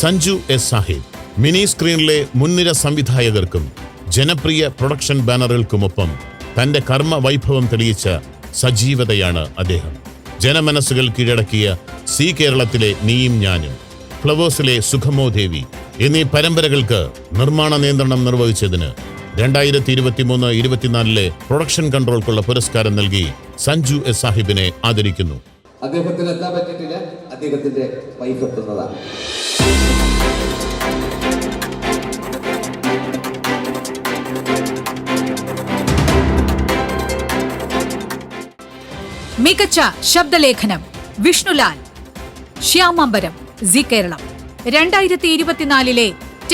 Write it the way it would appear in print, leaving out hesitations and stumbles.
Sanju S Sahib mini സ്ക്രീനിലെ മുൻനിര സംവിധായകർക്കും ജനപ്രിയ production ബാനറുകൾക്കുമൊപ്പം തന്റെ കർമ്മ വൈഭവം തെളിയിച്ച സജീവതയാണ് അദ്ദേഹം. ജനമനസ്സുകൾ കീഴടക്കിയ സി കേരളത്തിലെ നീയും ഞാനും, ഫ്ലവേഴ്സിലെ സുഖമോ ദേവി എന്നീ പരമ്പരകൾക്ക് നിർമ്മാണ നിയന്ത്രണം നിർവഹിച്ചതിന് 2023-24 പ്രൊഡക്ഷൻ കൺട്രോൾക്കുള്ള പുരസ്കാരം നൽകി സഞ്ജു എസ് സാഹിബിനെ ആദരിക്കുന്നു. അദ്ദേഹത്തിന് എത്താൻ പറ്റിയിട്ടില്ല, അദ്ദേഹത്തിന്റെ വൈഫ് എത്തുന്നതാണ്. മികച്ച ശബ്ദലേഖനം വിഷ്ണുലാൽ, ശ്യാമാംബരം, സി കേരളം. 2024